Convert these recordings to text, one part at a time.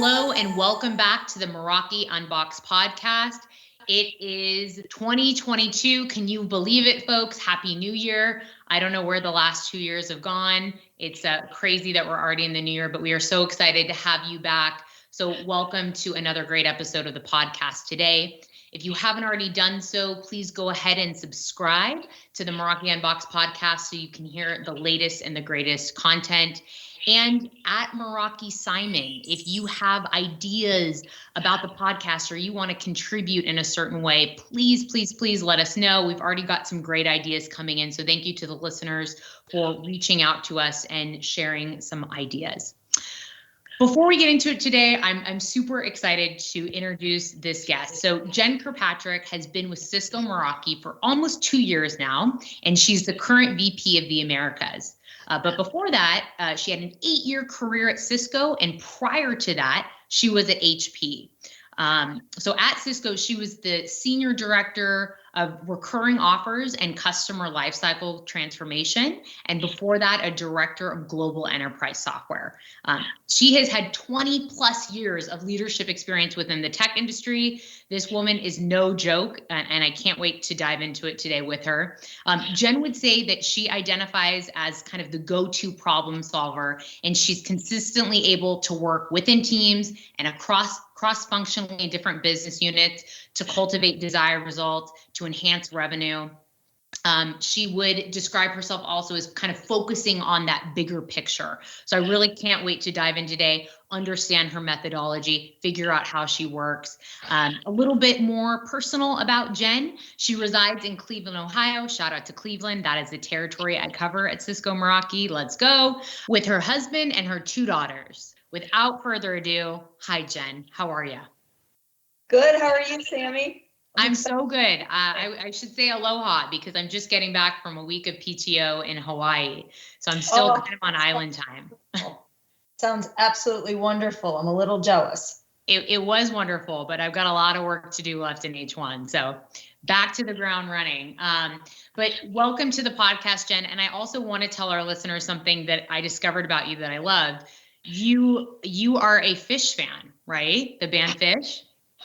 Hello and welcome back to the Meraki Unboxed podcast. It is 2022. Can you believe it, folks? Happy New Year. I don't know where the last 2 years have gone. It's crazy that we're already in the new year, but we are so excited to have you back. So welcome to another great episode of the podcast today. If you haven't already done so, please go ahead and subscribe to the Meraki Unboxed podcast so you can hear the latest and the greatest content. And at Meraki Simon, if you have ideas about the podcast or you want to contribute in a certain way, please let us know. We've already got some great ideas coming in. So thank you to the listeners for reaching out to us and sharing some ideas. Before we get into it today, I'm super excited to introduce this guest. So Jen Kirkpatrick has been with Cisco Meraki for almost 2 years now, and she's the current VP of the Americas. But before that, she had an 8-year career at Cisco, and prior to that, she was at HP. So at Cisco, she was the Senior Director of Recurring Offers and Customer Lifecycle Transformation. And before that, a Director of Global Enterprise Software. She has had 20 plus years of leadership experience within the tech industry. This woman is no joke, and I can't wait to dive into it today with her. Jen would say that she identifies as kind of the go-to problem solver, and she's consistently able to work within teams and cross-functionally in different business units to cultivate desired results, to enhance revenue. She would describe herself also as kind of focusing on that bigger picture. So I really can't wait to dive in today, understand her methodology, figure out how she works. A little bit more personal about Jen. She resides in Cleveland, Ohio. Shout out to Cleveland. That is the territory I cover at Cisco Meraki. Let's go. With her husband and her 2 daughters. Without further ado, hi, Jen. How are you? Good. How are you, Sammy? I'm so good. I should say aloha because I'm just getting back from a week of PTO in Hawaii. So I'm still kind of on island time. Sounds absolutely wonderful. I'm a little jealous. It was wonderful, but I've got a lot of work to do left in H1. So back to the ground running. But welcome to the podcast, Jen. And I also want to tell our listeners something that I discovered about you that I loved. You are a Fish fan, right? The band Fish.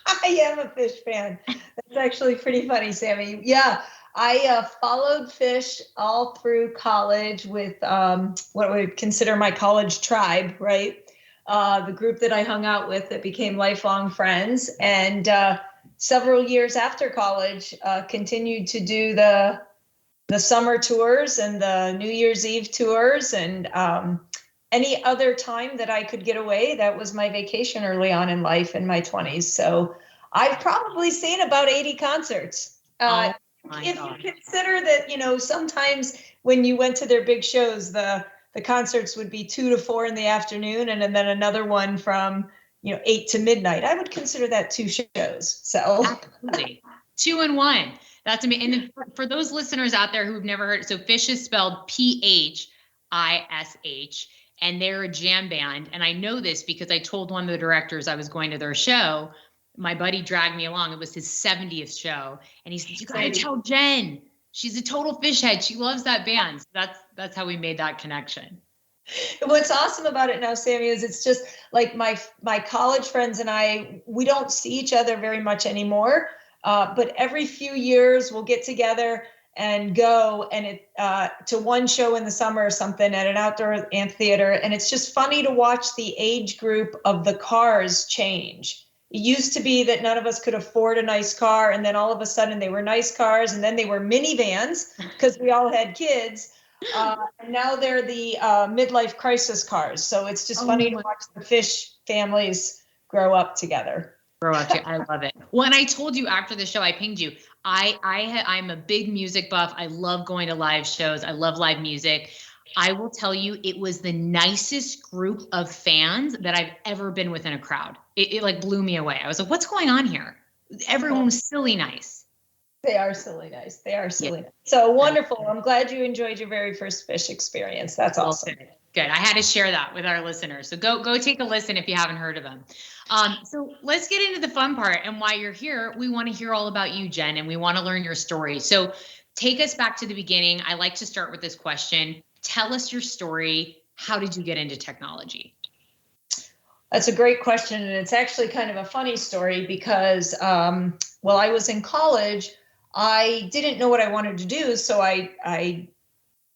I am a Fish fan. That's actually pretty funny, Sammy. Yeah, I followed Fish all through college with what I would consider my college tribe, right? The group that I hung out with that became lifelong friends. And several years after college, continued to do the summer tours and the New Year's Eve tours and any other time that I could get away. That was my vacation early on in life in my 20s. So I've probably seen about 80 concerts. If you consider that, sometimes when you went to their big shows, the concerts would be 2 to 4 in the afternoon and then another one from 8 to midnight. I would consider that 2 shows. So absolutely 2 in 1. That's amazing. And then for those listeners out there who've never heard, so Fish is spelled Phish. And they're a jam band. And I know this because I told one of the directors I was going to their show. My buddy dragged me along. It was his 70th show. And he said, you got to tell Jen. She's a total Fish head. She loves that band. So that's how we made that connection. What's awesome about it now, Sammy, is it's just like my college friends and I, we don't see each other very much anymore. But every few years we'll get together and go and to one show in the summer or something at an outdoor amphitheater. And it's just funny to watch the age group of the cars change. It used to be that none of us could afford a nice car. And then all of a sudden they were nice cars and then they were minivans because we all had kids. And now they're the midlife crisis cars. So it's just funny to watch the Fish families grow up together. I love it. When I told you after the show, I pinged you. I'm a big music buff. I love going to live shows. I love live music. I will tell you, it was the nicest group of fans that I've ever been within a crowd. It like blew me away. I was like, what's going on here? Everyone was silly nice. They are silly nice. They are silly nice. So wonderful. I'm glad you enjoyed your very first Fish experience. That's awesome. Good. I had to share that with our listeners. So go take a listen if you haven't heard of them. So let's get into the fun part. And while you're here, we want to hear all about you, Jen, and we want to learn your story. So take us back to the beginning. I like to start with this question. Tell us your story. How did you get into technology? That's a great question. And it's actually kind of a funny story because while I was in college, I didn't know what I wanted to do. So I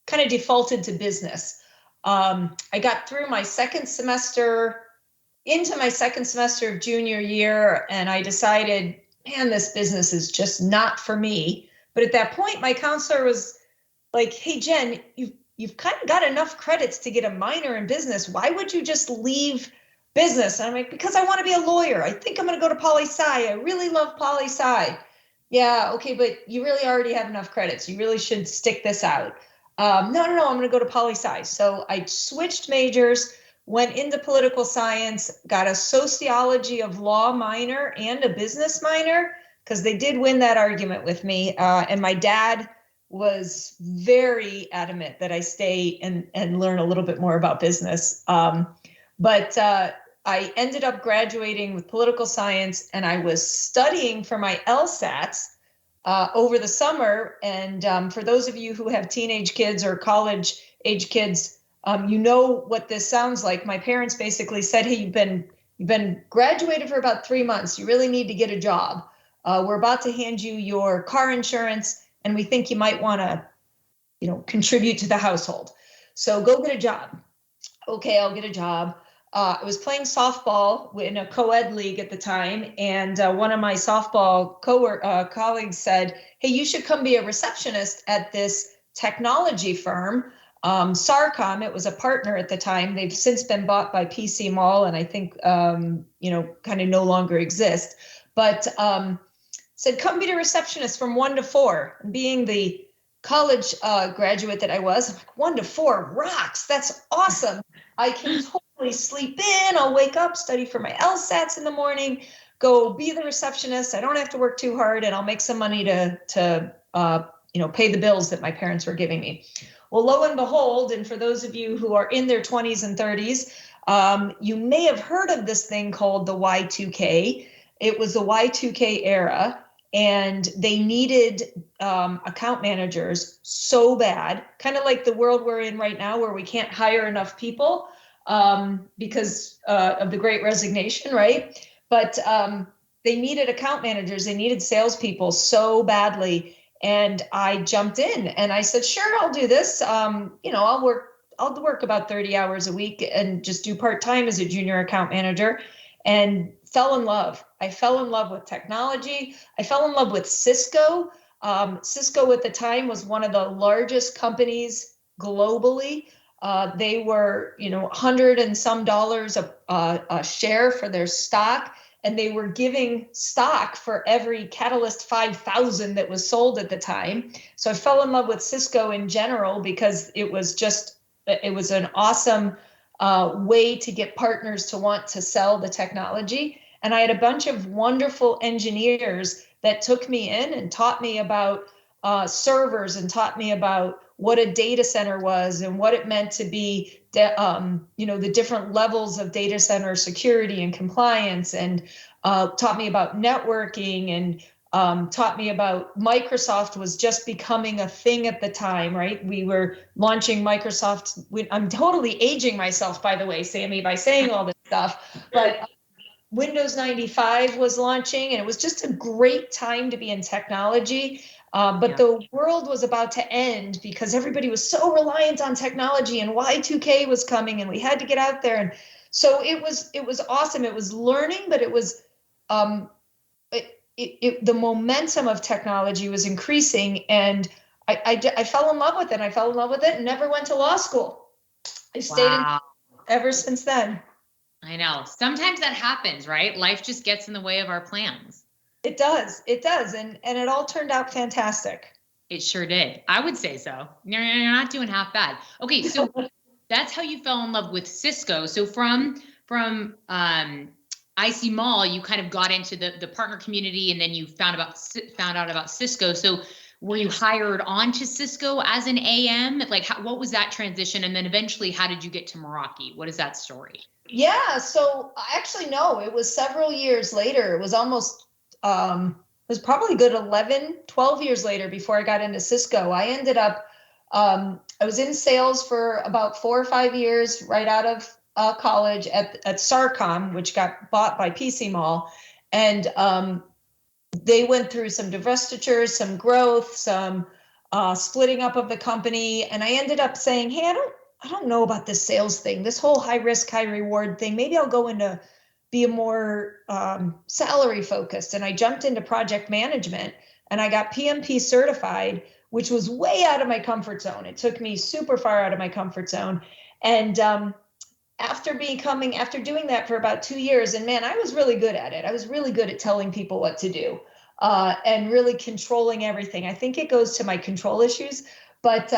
kind of defaulted to business. I got through my second semester, into my second semester of junior year, and I decided, man, this business is just not for me. But at that point, my counselor was like, hey, Jen, you've kind of got enough credits to get a minor in business. Why would you just leave business? And I'm like, because I want to be a lawyer. I think I'm going to go to poli-sci. I really love poli-sci. Yeah, okay, but you really already have enough credits. You really should stick this out. No, I'm going to go to poli-sci. So I switched majors, went into political science, got a sociology of law minor and a business minor, because they did win that argument with me. And my dad was very adamant that I stay and learn a little bit more about business. But I ended up graduating with political science, and I was studying for my LSATs over the summer. And for those of you who have teenage kids or college age kids, you know what this sounds like. My parents basically said, hey, you've been graduated for about 3 months. You really need to get a job. We're about to hand you your car insurance, and we think you might want to, contribute to the household. So go get a job. Okay, I'll get a job. I was playing softball in a co-ed league at the time, and one of my softball colleagues said, hey, you should come be a receptionist at this technology firm, Sarcom. It was a partner at the time. They've since been bought by PC Mall, and I think, kind of no longer exist. But said, come be a receptionist from 1 to 4. And being the college graduate that I was, I'm like, 1 to 4 rocks. That's awesome. I can totally sleep in. I'll wake up, study for my LSATs in the morning, go be the receptionist. I don't have to work too hard, and I'll make some money to pay the bills that my parents were giving me. Well, lo and behold, and for those of you who are in their 20s and 30s, you may have heard of this thing called the Y2K. It was the Y2K era, and they needed account managers so bad, kind of like the world we're in right now, where we can't hire enough people because of the Great Resignation, right? But they needed account managers, they needed salespeople so badly, and I jumped in and I said, sure, I'll do this. I'll work about 30 hours a week and just do part-time as a junior account manager, and fell in love. I fell in love with technology. I fell in love with Cisco. Cisco at the time was one of the largest companies globally. They were, $100 and some a share for their stock, and they were giving stock for every Catalyst 5000 that was sold at the time. So I fell in love with Cisco in general because it was an awesome way to get partners to want to sell the technology. And I had a bunch of wonderful engineers that took me in and taught me about servers, and taught me about what a data center was and what it meant to be, the different levels of data center security and compliance, and taught me about networking, and taught me about Microsoft was just becoming a thing at the time, right? We were launching Microsoft. I'm totally aging myself, by the way, Sammy, by saying all this stuff, but Windows 95 was launching, and it was just a great time to be in technology. But the world was about to end because everybody was so reliant on technology, and Y2K was coming, and we had to get out there. And so it was awesome. It was learning, but it was the momentum of technology was increasing, and I fell in love with it. I fell in love with it and never went to law school. I stayed in ever since then. I know. Sometimes that happens, right? Life just gets in the way of our plans. It does. And it all turned out fantastic. It sure did. I would say so. You're not doing half bad. Okay, so that's how you fell in love with Cisco. So from IC Mall, you kind of got into the partner community, and then you found out about Cisco. So were you hired onto Cisco as an AM? Like, what was that transition? And then eventually, how did you get to Meraki? What is that story? Yeah, so actually, no, it was several years later. It was almost, it was probably a good 11, 12 years later before I got into Cisco. I ended up, I was in sales for about 4 or 5 years right out of college at Sarcom, which got bought by PC Mall. And they went through some divestitures, some growth, some splitting up of the company. And I ended up saying, hey, I don't know about this sales thing, this whole high risk, high reward thing. Maybe I'll go into be a more salary focused. And I jumped into project management and I got PMP certified, which was way out of my comfort zone. It took me super far out of my comfort zone. And after doing that for about 2 years, and man, I was really good at it. I was really good at telling people what to do and really controlling everything. I think it goes to my control issues, but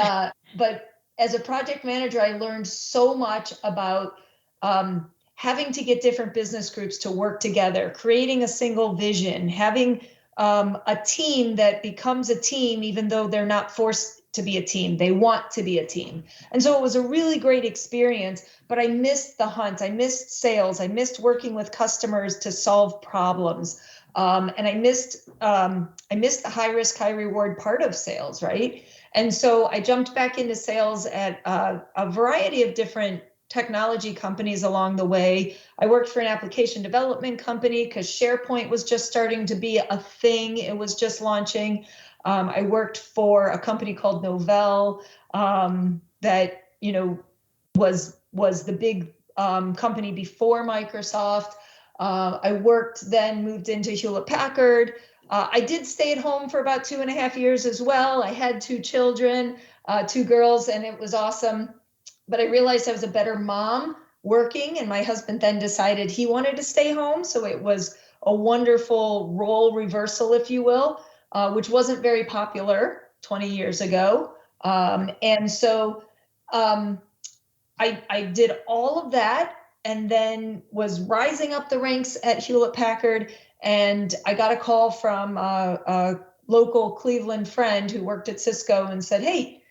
as a project manager, I learned so much about having to get different business groups to work together, creating a single vision, having a team that becomes a team, even though they're not forced to be a team. They want to be a team. And so it was a really great experience, but I missed the hunt. I missed sales. I missed working with customers to solve problems. And I missed the high risk, high reward part of sales, right? And so I jumped back into sales at a variety of different technology companies along the way. I worked for an application development company because SharePoint was just starting to be a thing. It was just launching. I worked for a company called Novell that, was the big company before Microsoft. I moved into Hewlett Packard. I did stay at home for about 2.5 years as well. I had 2 children, 2 girls, and it was awesome. But I realized I was a better mom working, and my husband then decided he wanted to stay home. So it was a wonderful role reversal, if you will, which wasn't very popular 20 years ago. And so I did all of that and then was rising up the ranks at Hewlett Packard. And I got a call from a local Cleveland friend who worked at Cisco and said, hey,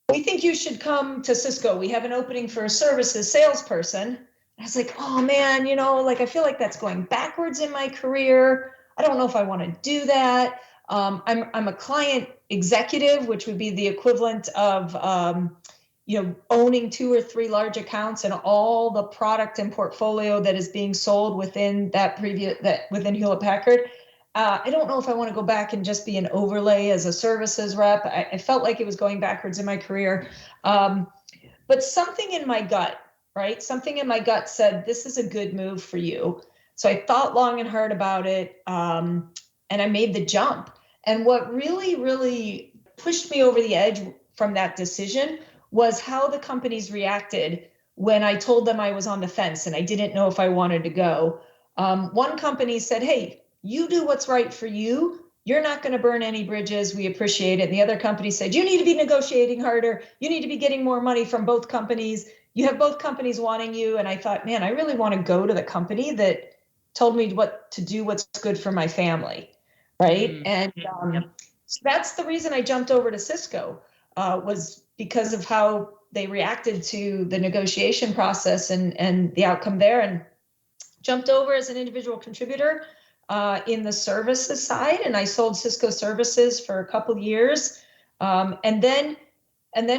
we think you should come to Cisco. We have an opening for a services salesperson. I was like, oh man, I feel like that's going backwards in my career. I don't know if I want to do that. I'm a client executive, which would be the equivalent of, owning 2 or 3 large accounts and all the product and portfolio that is being sold within within Hewlett Packard. I don't know if I want to go back and just be an overlay as a services rep. I felt like it was going backwards in my career. But something in my gut, right? Something in my gut said, this is a good move for you. So I thought long and hard about it. And I made the jump. And what really, really pushed me over the edge from that decision was how the companies reacted when I told them I was on the fence and I didn't know if I wanted to go. One company said, hey, you do what's right for you. You're not going to burn any bridges. We appreciate it. And the other company said, you need to be negotiating harder. You need to be getting more money from both companies. You have both companies wanting you. And I thought, man, I really want to go to the company that told me what to do, what's good for my family, right? And so that's the reason I jumped over to Cisco, was because of how they reacted to the negotiation process and the outcome there, and jumped over as an individual contributor in the services side. And I sold Cisco services for a couple years, and then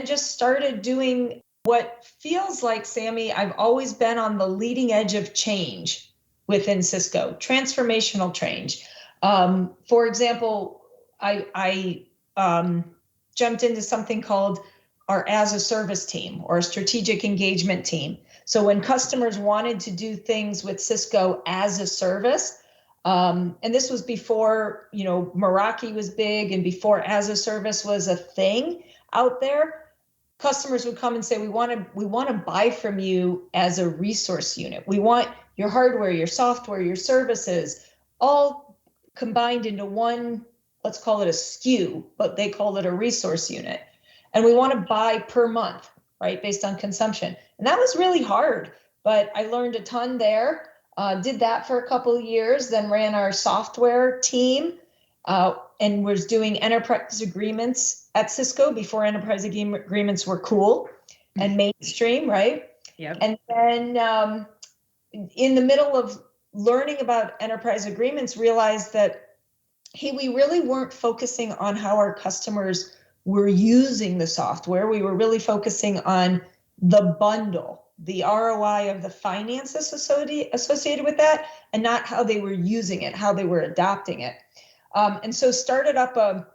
just started doing what feels like, Sammy, I've always been on the leading edge of change within Cisco, transformational change. For example, I jumped into something called our as a service team or a strategic engagement team. So when customers wanted to do things with Cisco as a service, and this was before, Meraki was big and before as a service was a thing out there, customers would come and say, we want to buy from you as a resource unit. We want your hardware, your software, your services, all combined into one, let's call it a SKU, but they call it a resource unit. And we want to buy per month, right, based on consumption. And that was really hard, but I learned a ton there. Did that for a couple of years, then ran our software team and was doing enterprise agreements at Cisco before enterprise agreements were cool and mainstream, right? Yep. And then in the middle of learning about enterprise agreements, realized that, hey, we really weren't focusing on how our customers were using the software. We were really focusing on the bundle, the ROI of the finance associated with that, and not how they were using it, how they were adopting it. And so started up a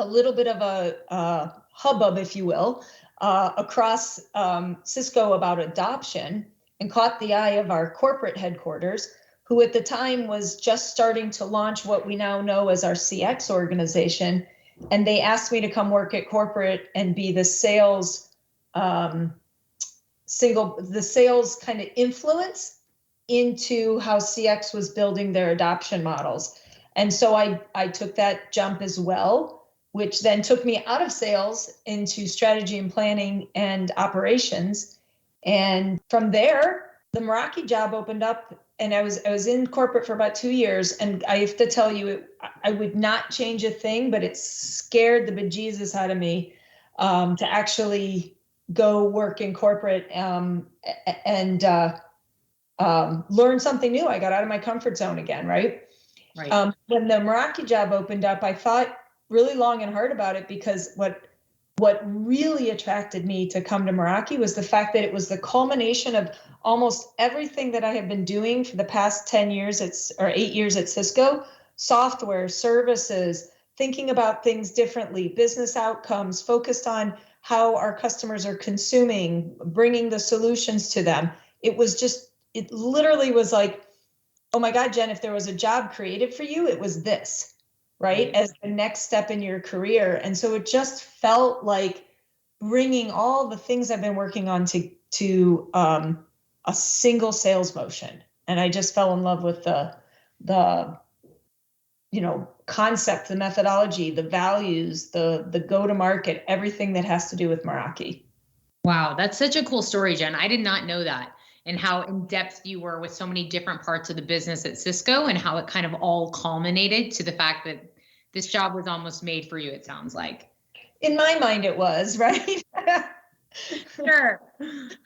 little bit of a hubbub, if you will, across Cisco about adoption, and caught the eye of our corporate headquarters, who at the time was just starting to launch what we now know as our CX organization. And they asked me to come work at corporate and be the sales kind of influence into how CX was building their adoption models. And so I took that jump as well, which then took me out of sales into strategy and planning and operations. And from there, the Meraki job opened up, and I was in corporate for about 2 years. And I have to tell you, I would not change a thing, but it scared the bejesus out of me to actually go work in corporate and learn something new. I got out of my comfort zone again, right? Right. When the Meraki job opened up, I thought really long and hard about it, because what really attracted me to come to Meraki was the fact that it was the culmination of almost everything that I have been doing for the past 10 years or 8 years at Cisco: software, services, thinking about things differently, business outcomes, focused on how our customers are consuming, bringing the solutions to them. It literally was like, oh my God, Jen, if there was a job created for you, it was this, right? As the next step in your career. And so it just felt like bringing all the things I've been working on to a single sales motion. And I just fell in love with the concept, the methodology, the values, the go-to-market, everything that has to do with Meraki. Wow, that's such a cool story, Jen. I did not know that, and how in depth you were with so many different parts of the business at Cisco, and how it kind of all culminated to the fact that this job was almost made for you, it sounds like. In my mind, it was, right? Sure.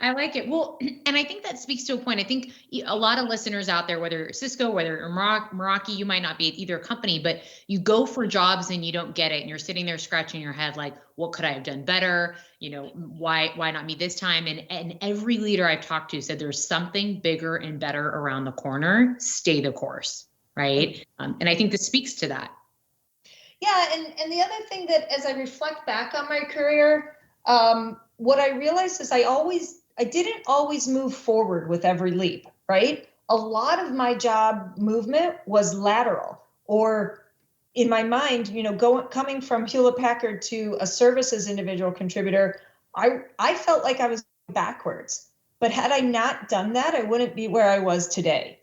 I like it. Well, and I think that speaks to a point. I think a lot of listeners out there, whether Cisco, whether Meraki, you might not be at either company, but you go for jobs and you don't get it. And you're sitting there scratching your head like, what could I have done better? Why not me this time? And every leader I've talked to said there's something bigger and better around the corner. Stay the course. Right. And I think this speaks to that. Yeah. And the other thing that, as I reflect back on my career, what I realized is I didn't always move forward with every leap, right? A lot of my job movement was lateral, or in my mind, coming from Hewlett Packard to a services individual contributor, I felt like I was backwards. But had I not done that, I wouldn't be where I was today,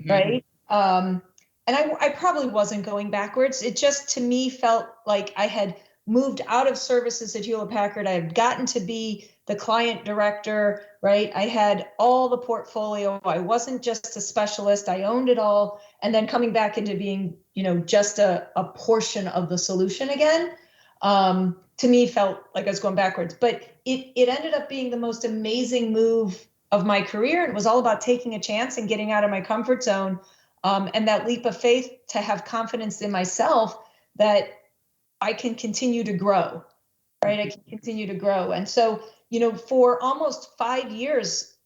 right? And I probably wasn't going backwards. It just, to me, felt like I had moved out of services at Hewlett Packard. I had gotten to be the client director, right? I had all the portfolio. I wasn't just a specialist. I owned it all. And then coming back into being, just a portion of the solution again, to me felt like I was going backwards. But it ended up being the most amazing move of my career. It was all about taking a chance and getting out of my comfort zone. And that leap of faith to have confidence in myself that I can continue to grow, right? I can continue to grow. And so, for almost 5 years,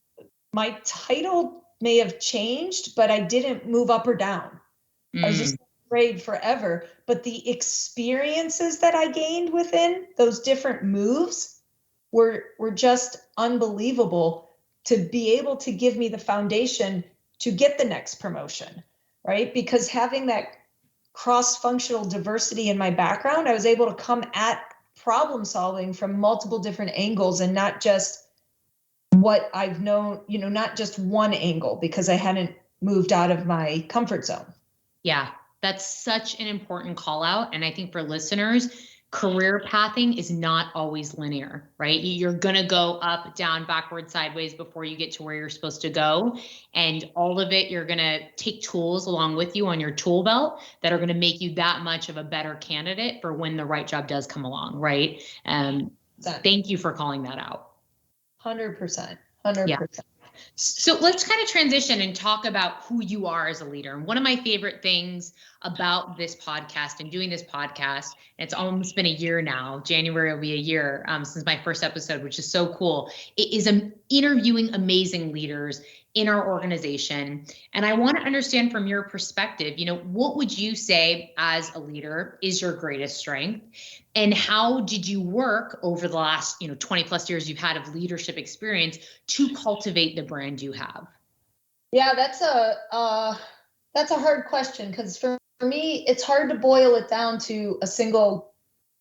my title may have changed, but I didn't move up or down. I was just afraid forever. But the experiences that I gained within those different moves were just unbelievable, to be able to give me the foundation to get the next promotion, right? Because having that cross-functional diversity in my background, I was able to come at problem solving from multiple different angles, and not just what I've known, not just one angle, because I hadn't moved out of my comfort zone. Yeah, that's such an important call out. And I think for listeners, career pathing is not always linear, right? You're going to go up, down, backward, sideways before you get to where you're supposed to go. And all of it, you're going to take tools along with you on your tool belt that are going to make you that much of a better candidate for when the right job does come along, right? Thank you for calling that out. 100%. 100%. Yeah. So let's kind of transition and talk about who you are as a leader. And one of my favorite things about this podcast and doing this podcast. It's almost been a year now. January will be a year since my first episode, which is so cool. It is interviewing amazing leaders in our organization. And I want to understand from your perspective, what would you say as a leader is your greatest strength? And how did you work over the last, 20 plus years you've had of leadership experience to cultivate the brand you have? Yeah, that's a hard question, because for me, it's hard to boil it down to a single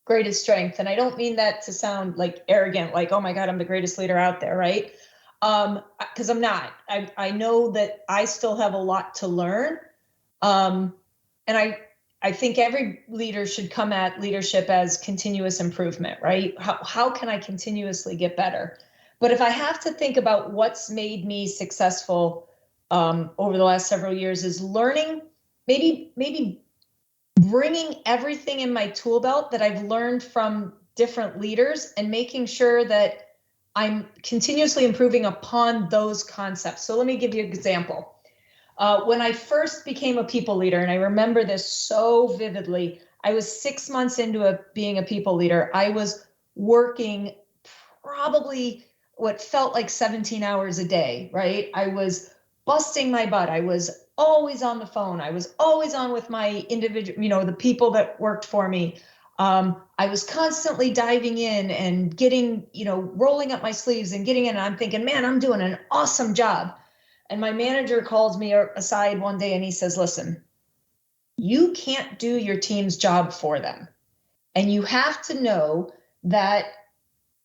greatest strength. And I don't mean that to sound like arrogant, like, oh my God, I'm the greatest leader out there, right? Because I'm not. I know that I still have a lot to learn. And I think every leader should come at leadership as continuous improvement, right? How can I continuously get better? But if I have to think about what's made me successful over the last several years, is learning, maybe bringing everything in my tool belt that I've learned from different leaders and making sure that I'm continuously improving upon those concepts. So let me give you an example. When I first became a people leader, and I remember this so vividly, I was 6 months into being a people leader. I was working probably what felt like 17 hours a day, right? I was busting my butt. I was always on the phone. I was always on with my individual, the people that worked for me. I was constantly diving in and getting, rolling up my sleeves and getting in. And I'm thinking, man, I'm doing an awesome job. And my manager calls me aside one day and he says, listen, you can't do your team's job for them. And you have to know that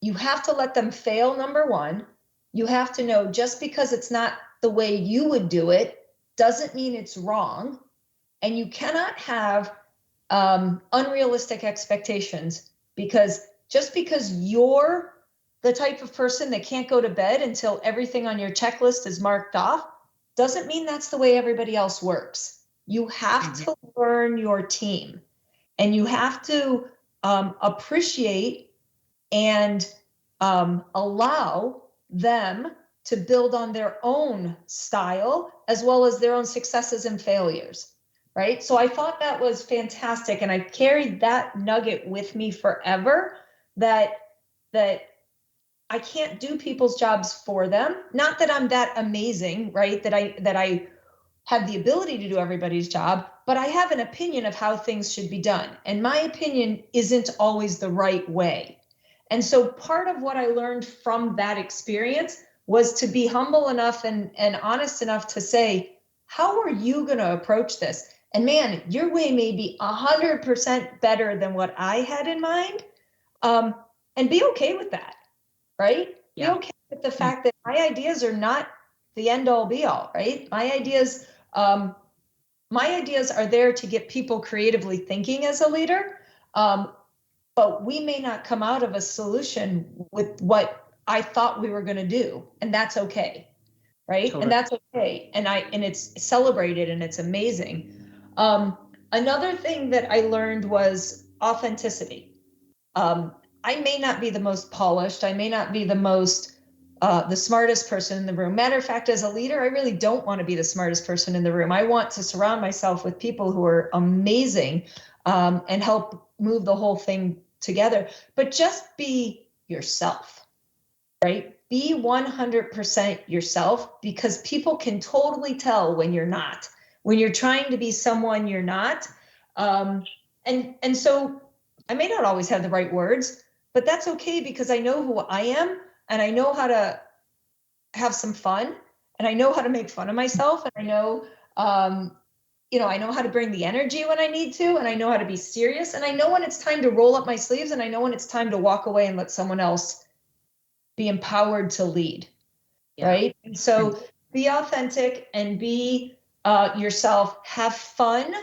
you have to let them fail, number one. You have to know just because it's not the way you would do it doesn't mean it's wrong. And you cannot have unrealistic expectations, because just because you're the type of person that can't go to bed until everything on your checklist is marked off doesn't mean that's the way everybody else works. You have to learn your team, and you have to appreciate and allow them to build on their own style as well as their own successes and failures, right? So I thought that was fantastic, and I carried that nugget with me forever, that I can't do people's jobs for them. Not that I'm that amazing, right? That I have the ability to do everybody's job, but I have an opinion of how things should be done. And my opinion isn't always the right way. And so part of what I learned from that experience was to be humble enough and honest enough to say, how are you going to approach this? And man, your way may be 100% better than what I had in mind. And be okay with that, right? Yeah. Be okay with the fact that my ideas are not the end all be all, right? My ideas are there to get people creatively thinking as a leader. But we may not come out of a solution with what I thought we were going to do, and that's okay, right? Totally. And that's okay, and it's celebrated, and it's amazing. Another thing that I learned was authenticity. I may not be the most polished, I may not be the smartest person in the room. Matter of fact, as a leader, I really don't want to be the smartest person in the room. I want to surround myself with people who are amazing and help move the whole thing together. But just be yourself, right? Be 100% yourself, because people can totally tell when you're not, when you're trying to be someone you're not. And so I may not always have the right words, but that's okay, because I know who I am, and I know how to have some fun, and I know how to make fun of myself, and I know, I know how to bring the energy when I need to, and I know how to be serious, and I know when it's time to roll up my sleeves, and I know when it's time to walk away and let someone else be empowered to lead, right? And so be authentic and be yourself. Have fun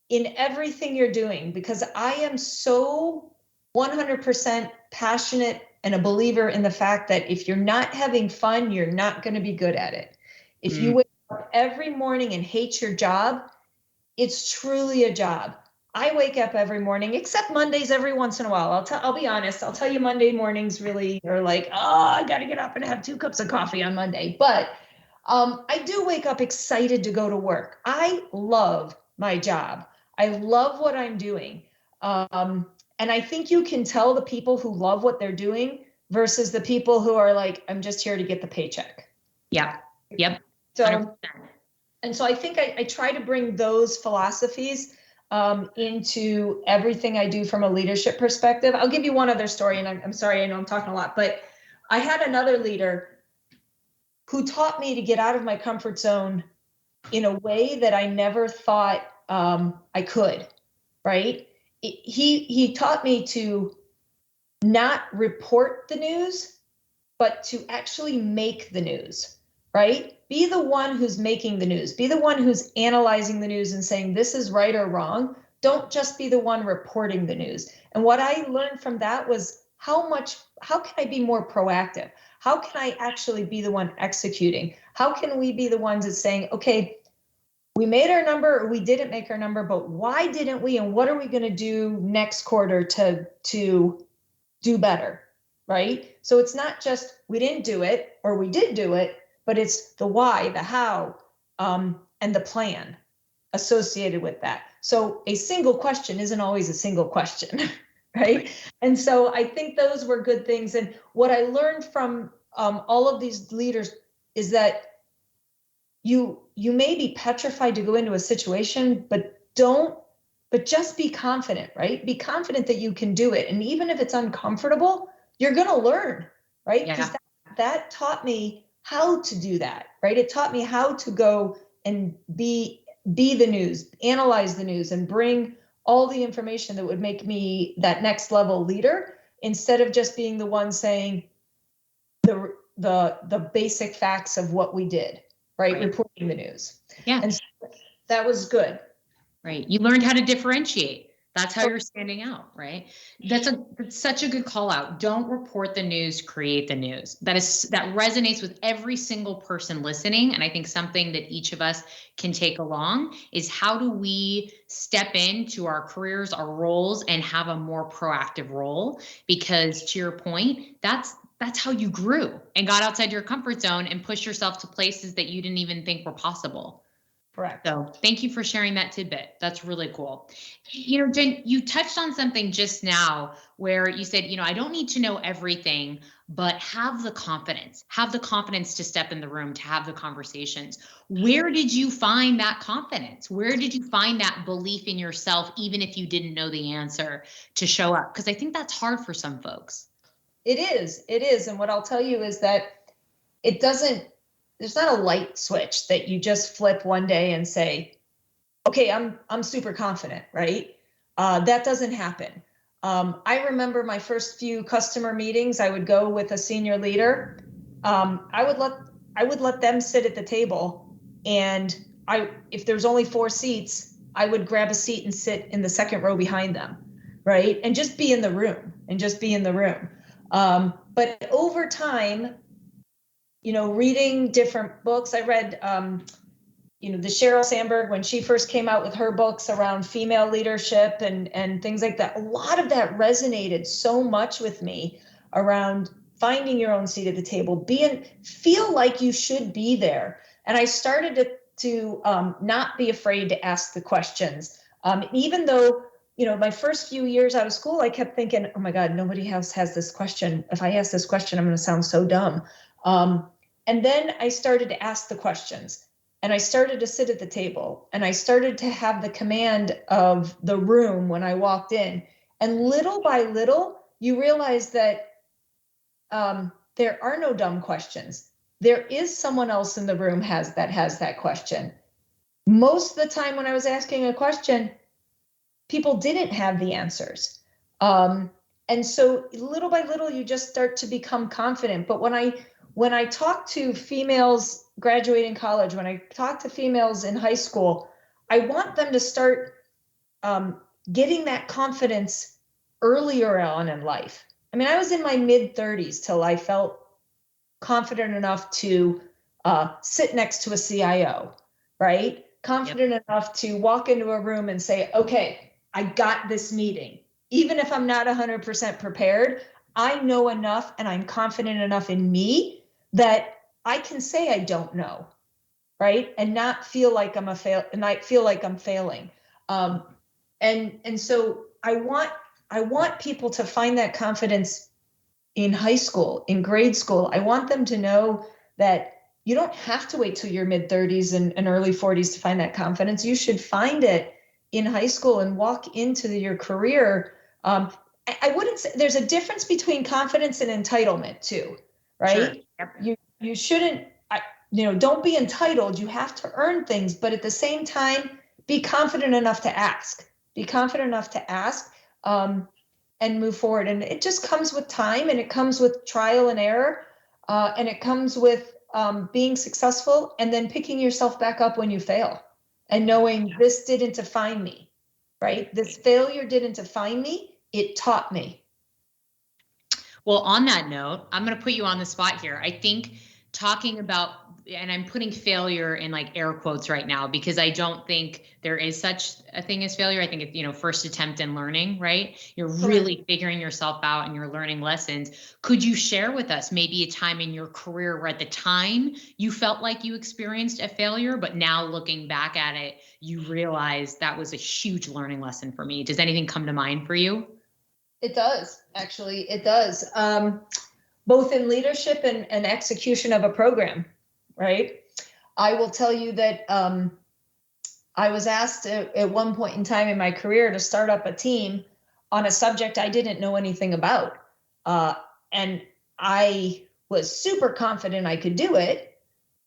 in everything you're doing, because I am so 100% passionate and a believer in the fact that if you're not having fun, you're not going to be good at it. If you wake up every morning and hate your job, it's truly a job. I wake up every morning, except Mondays every once in a while. I'll be honest. I'll tell you, Monday mornings really are like, oh, I got to get up and have 2 cups of coffee on Monday. But I do wake up excited to go to work. I love my job. I love what I'm doing. And I think you can tell the people who love what they're doing versus the people who are like, I'm just here to get the paycheck. Yeah. Yep. So, 100%. and so I think I try to bring those philosophies into everything I do from a leadership perspective. I'll give you one other story, and I'm sorry, I know I'm talking a lot, but I had another leader who taught me to get out of my comfort zone in a way that I never thought I could, right? He taught me to not report the news, but to actually make the news, right? Be the one who's making the news. Be the one who's analyzing the news and saying this is right or wrong. Don't just be the one reporting the news. And what I learned from that was how can I be more proactive? How can I actually be the one executing? How can we be the ones that's saying, okay, we made our number or we didn't make our number, but why didn't we? And what are we going to do next quarter to do better? Right? So it's not just we didn't do it or we did do it, but it's the why, the how, and the plan associated with that. So a single question isn't always a single question, right? And so I think those were good things. And what I learned from all of these leaders is that you may be petrified to go into a situation, but just be confident, right? Be confident that you can do it. And even if it's uncomfortable, you're going to learn, right? Because that taught me how to do that, right? It taught me how to go and be the news, analyze the news, and bring all the information that would make me that next level leader, instead of just being the one saying the basic facts of what we did, right? Reporting the news. Yeah. And so that was good. Right. You learned how to differentiate. That's how you're standing out, right? That's such a good call out. Don't report the news, create the news. That resonates with every single person listening. And I think something that each of us can take along is how do we step into our careers, our roles, and have a more proactive role? Because to your point, that's how you grew and got outside your comfort zone and pushed yourself to places that you didn't even think were possible. Correct. So thank you for sharing that tidbit. That's really cool. Jen, you touched on something just now where you said, I don't need to know everything, but have the confidence to step in the room, to have the conversations. Where did you find that confidence? Where did you find that belief in yourself, even if you didn't know the answer, to show up? Because I think that's hard for some folks. It is. And what I'll tell you is that there's not a light switch that you just flip one day and say, okay, I'm super confident, right? That doesn't happen. I remember my first few customer meetings, I would go with a senior leader. I would let them sit at the table, and if there's only 4 seats, I would grab a seat and sit in the second row behind them, right? And just be in the room. But over time, reading different books, I read, the Sheryl Sandberg, when she first came out with her books around female leadership and things like that. A lot of that resonated so much with me around finding your own seat at the table, feel like you should be there. And I started to not be afraid to ask the questions. Even though, my first few years out of school, I kept thinking, oh my God, nobody else has this question. If I ask this question, I'm going to sound so dumb. And then I started to ask the questions, and I started to sit at the table, and I started to have the command of the room when I walked in. And little by little, you realize that there are no dumb questions. There is someone else in the room has that question. Most of the time when I was asking a question, people didn't have the answers. And so little by little, you just start to become confident. But when I talk to females graduating college, when I talk to females in high school, I want them to start getting that confidence earlier on in life. I mean, I was in my mid-30s till I felt confident enough to sit next to a CIO, right? Confident enough to walk into a room and say, okay, I got this meeting. Even if I'm not 100% prepared, I know enough and I'm confident enough in me that I can say I don't know, right? And not feel like I'm failing. And so I want people to find that confidence in high school, in grade school. I want them to know that you don't have to wait till your mid-30s and early 40s to find that confidence. You should find it in high school and walk into your career. I wouldn't say there's a difference between confidence and entitlement too, right? Sure. Yep. You shouldn't, don't be entitled. You have to earn things, but at the same time, be confident enough to ask. Be confident enough to ask and move forward. And it just comes with time, and it comes with trial and error, and it comes with being successful and then picking yourself back up when you fail and knowing this didn't define me, right? This failure didn't define me. It taught me. Well, on that note, I'm going to put you on the spot here. I think talking about, and I'm putting failure in like air quotes right now, because I don't think there is such a thing as failure. I think it's, first attempt in learning, right? You're really figuring yourself out and you're learning lessons. Could you share with us maybe a time in your career where at the time you felt like you experienced a failure, but now looking back at it, you realize that was a huge learning lesson for me? Does anything come to mind for you? It does, actually. It does. Both in leadership and execution of a program, right? I will tell you that I was asked at one point in time in my career to start up a team on a subject I didn't know anything about. And I was super confident I could do it.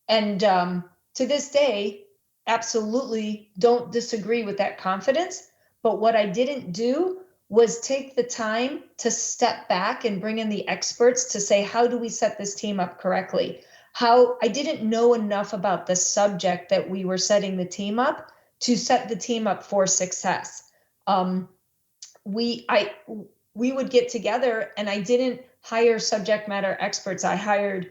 And to this day, absolutely don't disagree with that confidence. But what I didn't do was take the time to step back and bring in the experts to say, how do we set this team up correctly? I didn't know enough about the subject that we were setting the team up to set the team up for success. We would get together, and I didn't hire subject matter experts. I hired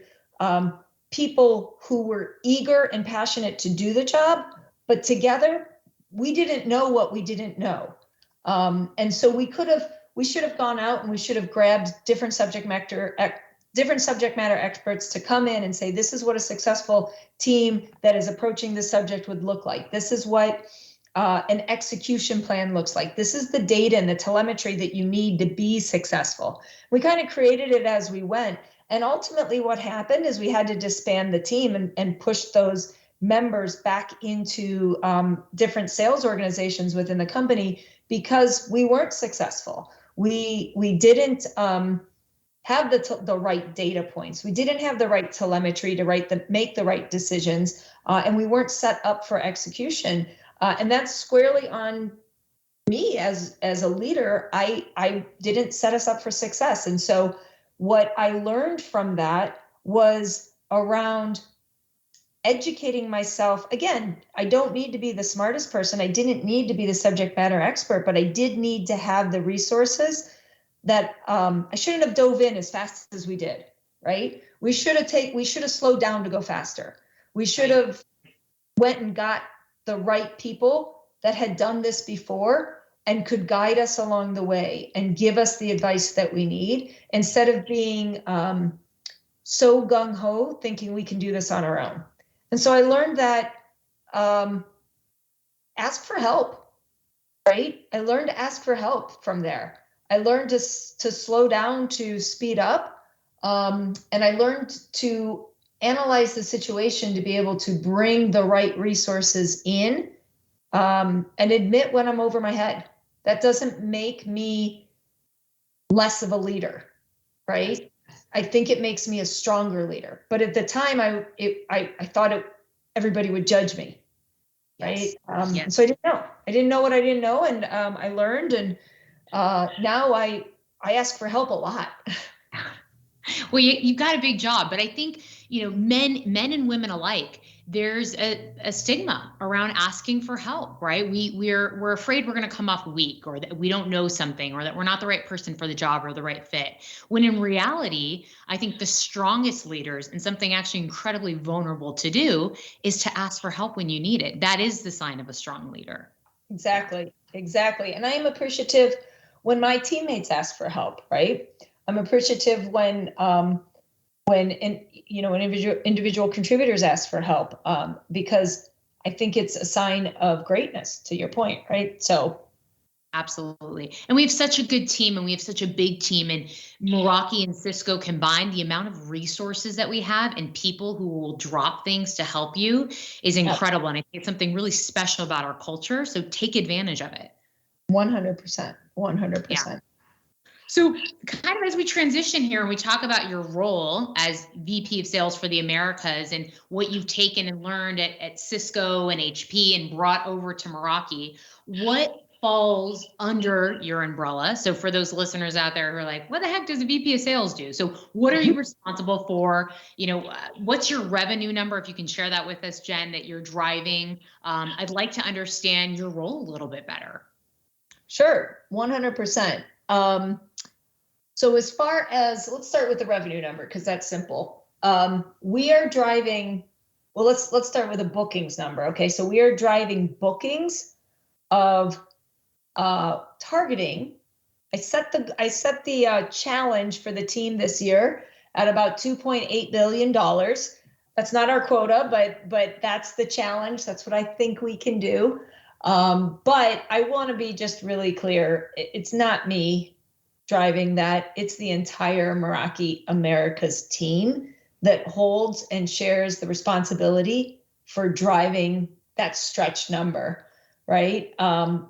people who were eager and passionate to do the job, but together we didn't know what we didn't know. And so we should have gone out and we should have grabbed different subject matter experts to come in and say, this is what a successful team that is approaching this subject would look like. This is what an execution plan looks like. This is the data and the telemetry that you need to be successful. We kind of created it as we went. And ultimately what happened is we had to disband the team and push those members back into different sales organizations within the company because we weren't successful. We didn't have the right data points. We didn't have the right telemetry to make the right decisions, and we weren't set up for execution. And that's squarely on me as a leader. I didn't set us up for success. And so what I learned from that was around educating myself. Again, I don't need to be the smartest person. I didn't need to be the subject matter expert, but I did need to have the resources that I shouldn't have dove in as fast as we did, right? We should have slowed down to go faster. We should have went and got the right people that had done this before and could guide us along the way and give us the advice that we need, instead of being so gung-ho thinking we can do this on our own. And so I learned that ask for help, right? I learned to ask for help from there. I learned to slow down, to speed up, and I learned to analyze the situation to be able to bring the right resources in and admit when I'm over my head. That doesn't make me less of a leader, right? I think it makes me a stronger leader. But at the time, I thought everybody would judge me, right? Yes. So I didn't know. I didn't know what I didn't know, and I learned, and now I ask for help a lot. Well, you've got a big job, but I think, men and women alike, there's a stigma around asking for help, right? We're afraid we're going to come off weak, or that we don't know something, or that we're not the right person for the job or the right fit. When in reality, I think the strongest leaders, and something actually incredibly vulnerable to do, is to ask for help when you need it. That is the sign of a strong leader. Exactly. And I am appreciative when my teammates ask for help, right? I'm appreciative when when individual contributors ask for help, because I think it's a sign of greatness, to your point, right? So absolutely. And we have such a good team, and we have such a big team, and Meraki and Cisco combined, the amount of resources that we have and people who will drop things to help you is incredible. And I think it's something really special about our culture. So take advantage of it. 100%, 100%. Yeah. So kind of as we transition here and we talk about your role as VP of Sales for the Americas and what you've taken and learned at Cisco and HP and brought over to Meraki, what falls under your umbrella? So for those listeners out there who are like, what the heck does a VP of Sales do? So what are you responsible for? What's your revenue number? If you can share that with us, Jen, that you're driving. I'd like to understand your role a little bit better. Sure, 100%. So as far as, let's start with the revenue number, because that's simple. We are driving, well, let's start with the bookings number. Okay, so we are driving bookings of targeting. I set the challenge for the team this year at about $2.8 billion. That's not our quota, but that's the challenge. That's what I think we can do. But I want to be just really clear. It's not me driving that. It's the entire Meraki Americas team that holds and shares the responsibility for driving that stretch number, right?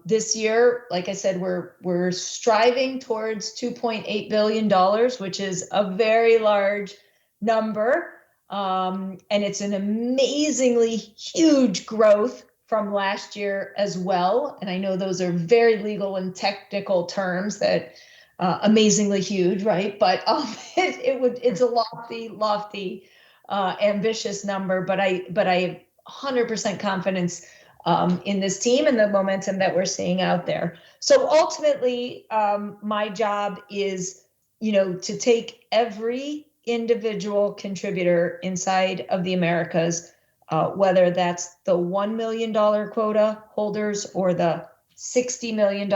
This year, like I said, we're striving towards $2.8 billion, which is a very large number. And it's an amazingly huge growth from last year as well. And I know those are very legal and technical terms that amazingly huge, right? But it's a lofty, ambitious number. But I have 100% confidence in this team and the momentum that we're seeing out there. So ultimately, my job is, to take every individual contributor inside of the Americas, whether that's the $1 million quota holders or the $60 million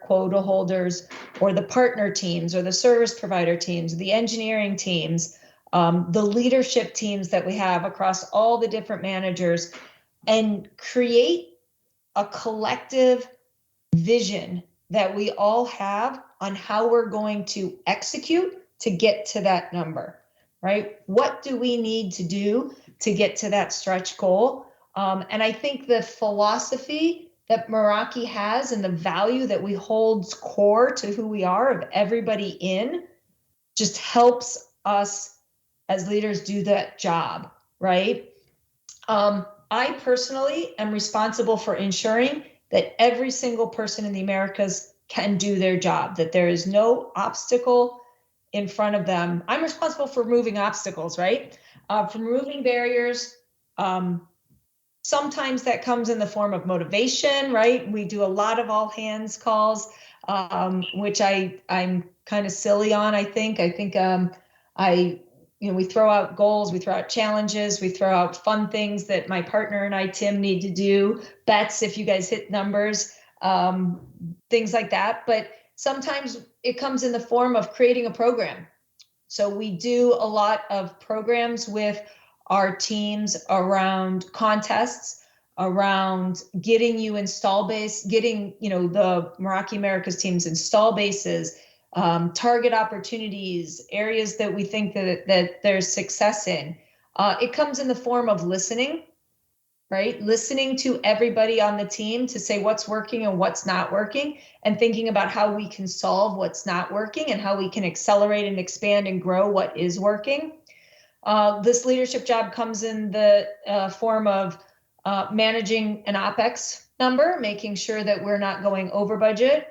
quota holders, or the partner teams, or the service provider teams, the engineering teams, the leadership teams that we have across all the different managers, and create a collective vision that we all have on how we're going to execute to get to that number, right? What do we need to do to get to that stretch goal? And I think the philosophy that Meraki has and the value that we hold core to who we are, of everybody in, just helps us as leaders do that job, right? I personally am responsible for ensuring that every single person in the Americas can do their job, that there is no obstacle in front of them. I'm responsible for removing obstacles, right? For removing barriers. Sometimes that comes in the form of motivation, right? We do a lot of all hands calls, which I'm kind of silly on. I think we throw out goals, we throw out challenges, we throw out fun things that my partner and I, Tim, need to do, bets if you guys hit numbers, things like that. But sometimes it comes in the form of creating a program. So we do a lot of programs with our teams around contests, around getting you install base, getting, the Meraki Americas teams install bases, target opportunities, areas that we think that there's success in. It comes in the form of listening, right? Listening to everybody on the team to say what's working and what's not working, and thinking about how we can solve what's not working and how we can accelerate and expand and grow what is working. This leadership job comes in the form of managing an OPEX number, making sure that we're not going over budget,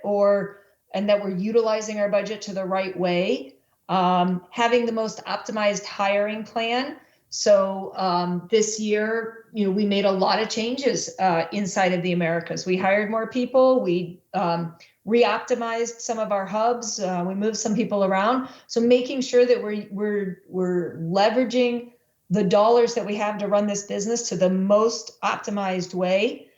and that we're utilizing our budget to the right way, having the most optimized hiring plan. So this year, we made a lot of changes inside of the Americas. We hired more people. We re-optimized some of our hubs. We moved some people around. So making sure that we're leveraging the dollars that we have to run this business to the most optimized way.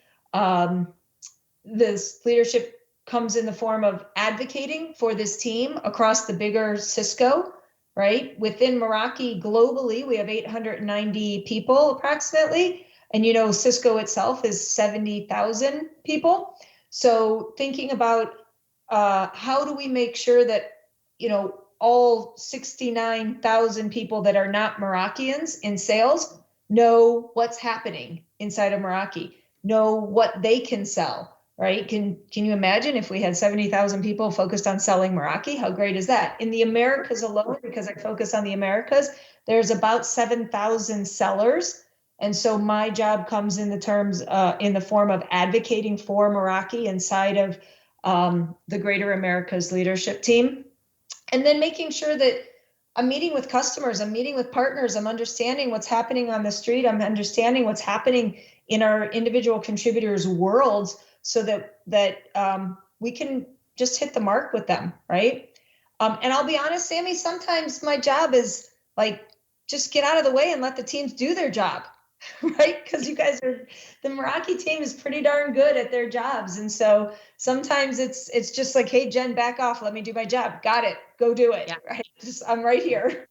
This leadership comes in the form of advocating for this team across the bigger Cisco right? Within Meraki globally, we have 890 people approximately. And, you know, Cisco itself is 70,000 people. So thinking about how do we make sure that, you know, all 69,000 people that are not Merakians in sales know what's happening inside of Meraki, know what they can sell, right? Can you imagine if we had 70,000 people focused on selling Meraki? How great is that? In the Americas alone, because I focus on the Americas, there's about 7,000 sellers. And so my job comes in the form of advocating for Meraki inside of the Greater Americas leadership team. And then making sure that I'm meeting with customers, I'm meeting with partners, I'm understanding what's happening on the street, I'm understanding what's happening in our individual contributors' worlds so that we can just hit the mark with them, right? And I'll be honest, Sammy, sometimes my job is like, just get out of the way and let the teams do their job, right? Because the Meraki team is pretty darn good at their jobs. And so sometimes it's just like, hey, Jen, back off. Let me do my job. Got it. Go do it. Yeah. Right. I'm right here.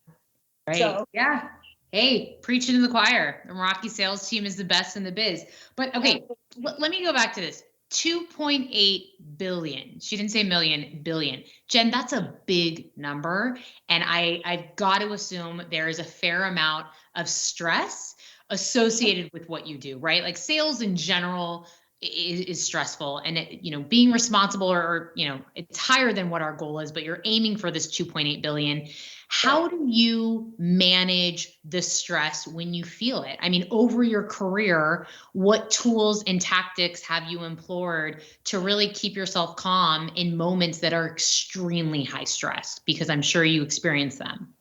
Right. So. Yeah. Hey, preaching to the choir. The Meraki sales team is the best in the biz. But okay, let me go back to this. 2.8 billion. She didn't say million, billion. Jen, that's a big number. And I've got to assume there is a fair amount of stress associated with what you do, right? Like sales in general is stressful, and being responsible, or it's higher than what our goal is, but you're aiming for this 2.8 billion. How do you manage the stress when you feel it? I mean, over your career, what tools and tactics have you employed to really keep yourself calm in moments that are extremely high stress? Because I'm sure you experience them.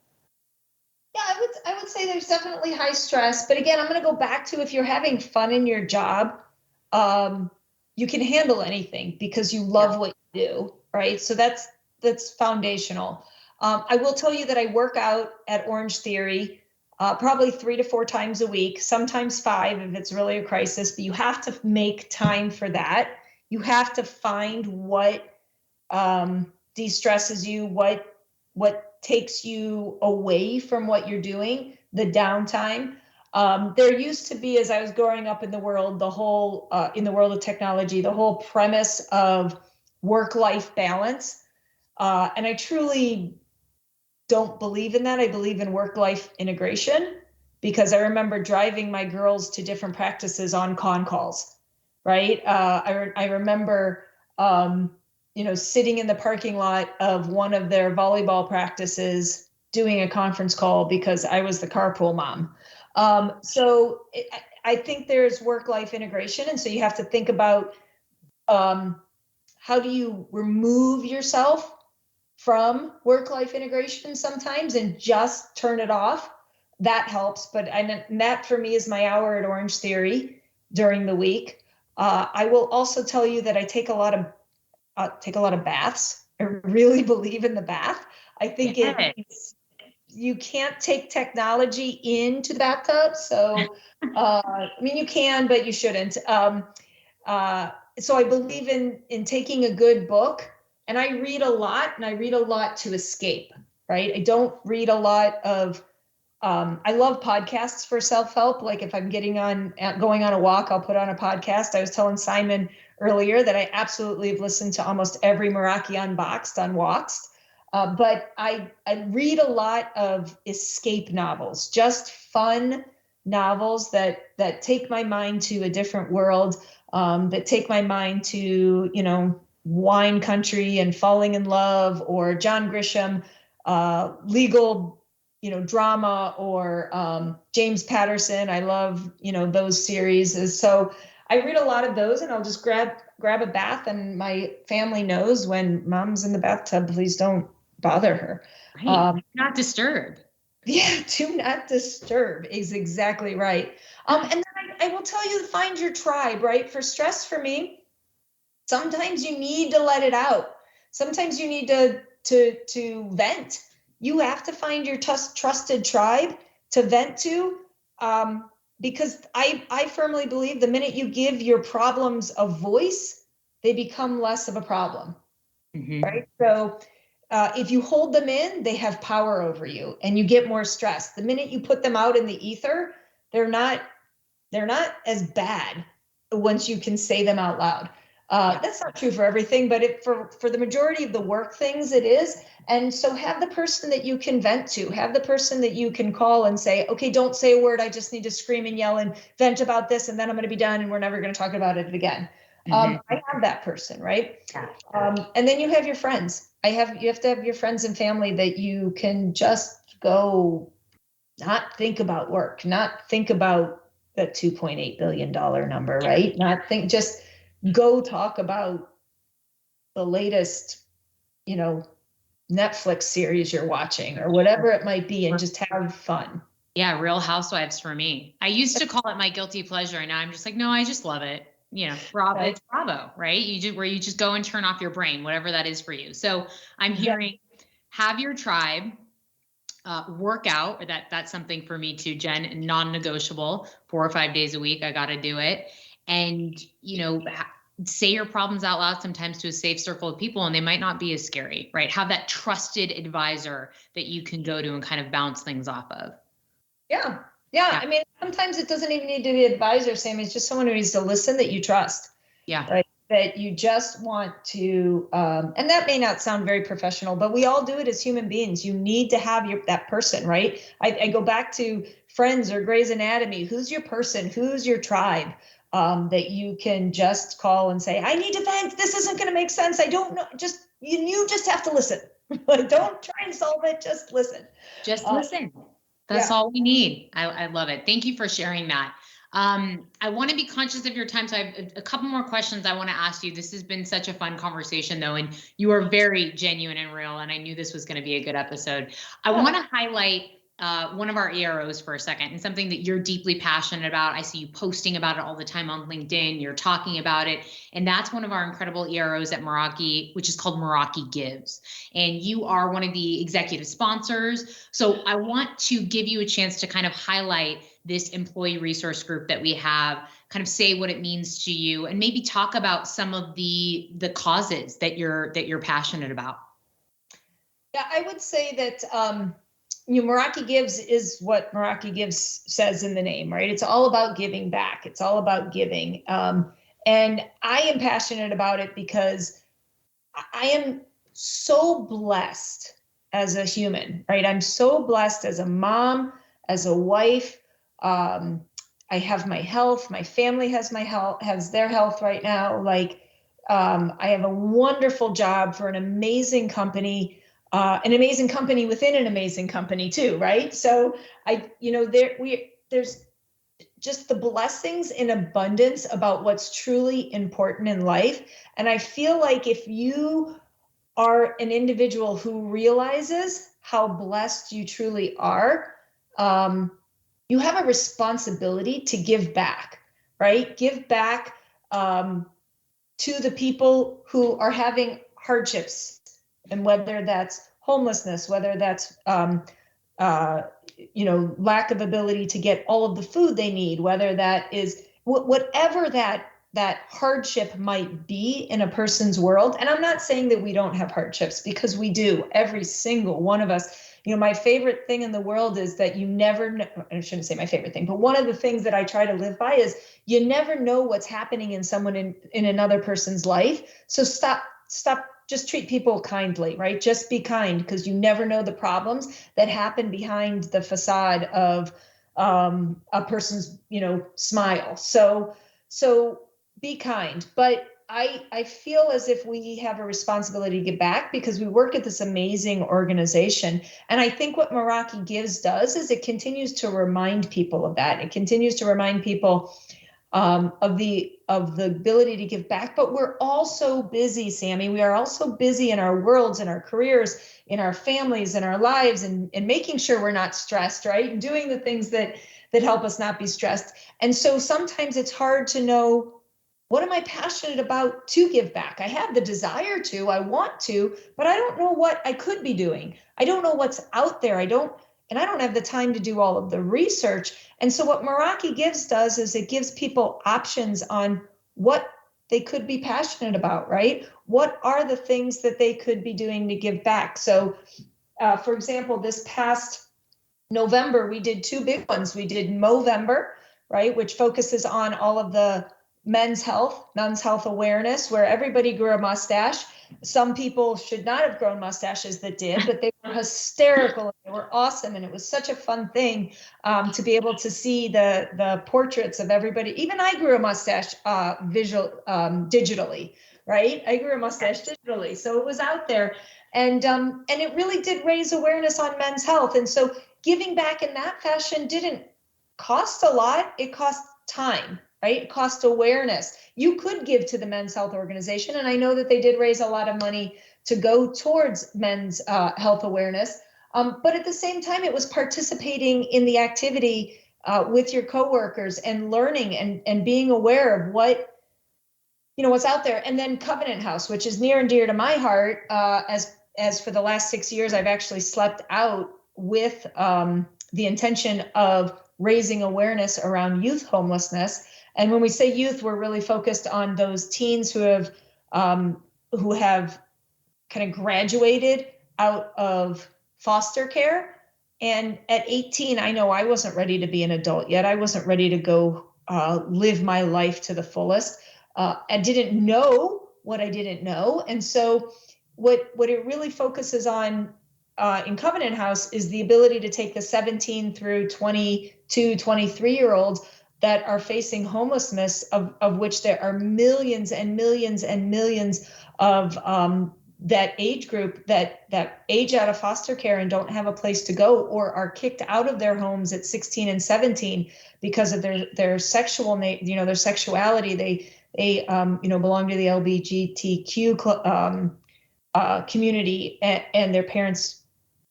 Yeah, I would say there's definitely high stress, but again, I'm going to go back to, if you're having fun in your job, you can handle anything because you love what you do, right? So that's foundational. I will tell you that I work out at Orange Theory probably 3 to 4 times a week, sometimes 5 if it's really a crisis, but you have to make time for that. You have to find what de-stresses you, what takes you away from what you're doing, the downtime. There used to be, as I was growing up in the world, in the world of technology, the whole premise of work-life balance. And I truly don't believe in that. I believe in work-life integration, because I remember driving my girls to different practices on con calls, right? I remember, sitting in the parking lot of one of their volleyball practices doing a conference call because I was the carpool mom. I think there's work-life integration. And so you have to think about how do you remove yourself from work-life integration sometimes and just turn it off. That helps. But that for me is my hour at Orange Theory during the week. I will also tell you that I take a lot of baths. I really believe in the bath. I think you can't take technology into the bathtub. So, you can, but you shouldn't. So I believe in taking a good book, and I read a lot, and I read a lot to escape, right? I don't read a lot of, I love podcasts for self-help. Like if I'm going on a walk, I'll put on a podcast. I was telling Simon earlier that I absolutely have listened to almost every Meraki Unboxed on walks. But I read a lot of escape novels, just fun novels that take my mind to a different world, that take my mind to, wine country and falling in love, or John Grisham, legal, drama, or James Patterson. I love, those series. So I read a lot of those, and I'll just grab a bath, and my family knows when mom's in the bathtub, please don't bother her. Right. Not disturb. Yeah, do not disturb is exactly right. And then I will tell you, find your tribe, right? For stress, for me, sometimes you need to let it out. Sometimes you need to vent. You have to find your trusted tribe to vent to, because I firmly believe the minute you give your problems a voice, they become less of a problem, right? So if you hold them in, they have power over you and you get more stress. The minute you put them out in the ether, they're not as bad once you can say them out loud. That's not true for everything, but for the majority of the work things, it is. And so have the person that you can vent to, have the person that you can call and say, okay, don't say a word. I just need to scream and yell and vent about this, and then I'm going to be done and we're never going to talk about it again. I have that person, right? And then you have your friends. You have to have your friends and family that you can just go, not think about work, not think about that $2.8 billion number, right? Just go talk about the latest, Netflix series you're watching or whatever it might be, and just have fun. Yeah, Real Housewives for me. I used to call it my guilty pleasure, and now I'm just like, no, I just love it. Bravo, it's Bravo, right? Where you just go and turn off your brain, whatever that is for you. So I'm hearing, have your tribe, work out, or that's something for me too, Jen, non-negotiable, 4 or 5 days a week. I got to do it. And, say your problems out loud sometimes to a safe circle of people, and they might not be as scary, right? Have that trusted advisor that you can go to and kind of bounce things off of. Yeah. I mean, sometimes it doesn't even need to be an advisor, Sammy. It's just someone who needs to listen that you trust. Yeah. Right. That you just want to, and that may not sound very professional, but we all do it as human beings. You need to have that person, right? I go back to Friends or Grey's Anatomy. Who's your person? Who's your tribe? That you can just call and say, I need to vent. This isn't going to make sense. I don't know. You just have to listen. Don't try and solve it. Just listen. Just listen. That's all we need. I love it. Thank you for sharing that. I want to be conscious of your time. So I have a couple more questions I want to ask you. This has been such a fun conversation though, and you are very genuine and real, and I knew this was going to be a good episode. I want to highlight one of our EROs for a second, and something that you're deeply passionate about. I see you posting about it all the time on LinkedIn. You're talking about it. And that's one of our incredible EROs at Meraki, which is called Meraki Gives. And you are one of the executive sponsors. So I want to give you a chance to kind of highlight this employee resource group that we have, kind of say what it means to you, and maybe talk about some of the causes that you're passionate about. Yeah, I would say that Meraki Gives is what Meraki Gives says in the name, right? It's all about giving back. It's all about giving. And I am passionate about it because I am so blessed as a human, right? I'm so blessed as a mom, as a wife. I have my health. My family has their health right now. I have a wonderful job for an amazing company within an amazing company too, right? So there's just the blessings in abundance about what's truly important in life. And I feel like if you are an individual who realizes how blessed you truly are, you have a responsibility to give back, right? Give back to the people who are having hardships, and whether that's homelessness, whether that's lack of ability to get all of the food they need, whether that is whatever that hardship might be in a person's world. And I'm not saying that we don't have hardships, because we do, every single one of us. My favorite thing in the world is that you never know, I shouldn't say my favorite thing, but one of the things that I try to live by is you never know what's happening in someone in another person's life. So stop, just treat people kindly, right? Just be kind, because you never know the problems that happen behind the facade of a person's, smile. So be kind. But I feel as if we have a responsibility to give back, because we work at this amazing organization. And I think what Meraki Gives does is it continues to remind people of that. It continues to remind people of the ability to give back. But we're all so busy, Sammy. We are all so busy in our worlds, in our careers, in our families, in our lives, and making sure we're not stressed, right? And doing the things that help us not be stressed. And so sometimes it's hard to know, what am I passionate about to give back? I have the desire to, I want to, but I don't know what I could be doing. I don't know what's out there. I don't have the time to do all of the research. And so what Meraki Gives does is it gives people options on what they could be passionate about, right? What are the things that they could be doing to give back? So, for example, this past November, we did two big ones. We did Movember, right, which focuses on all of the men's health awareness, where everybody grew a mustache. Some people should not have grown mustaches that did, but they were hysterical. They were awesome. And it was such a fun thing to be able to see the portraits of everybody. Even I grew a mustache digitally, right? I grew a mustache digitally. So it was out there. And it really did raise awareness on men's health. And so giving back in that fashion didn't cost a lot. It cost time, right? It cost awareness. You could give to the Men's Health Organization, and I know that they did raise a lot of money to go towards men's health awareness. But at the same time, it was participating in the activity with your coworkers and learning and being aware of what's out there. And then Covenant House, which is near and dear to my heart, as for the last 6 years, I've actually slept out with the intention of raising awareness around youth homelessness. And when we say youth, we're really focused on those teens who have kind of graduated out of foster care. And at 18, I know I wasn't ready to be an adult yet. I wasn't ready to go live my life to the fullest. I didn't know what I didn't know. And so what it really focuses on in Covenant House is the ability to take the 17 through 22, 23-year-olds that are facing homelessness, of which there are millions and millions and millions of that age group that age out of foster care and don't have a place to go, or are kicked out of their homes at 16 and 17 because of their their sexuality. They belong to the LGBTQ community, and their parents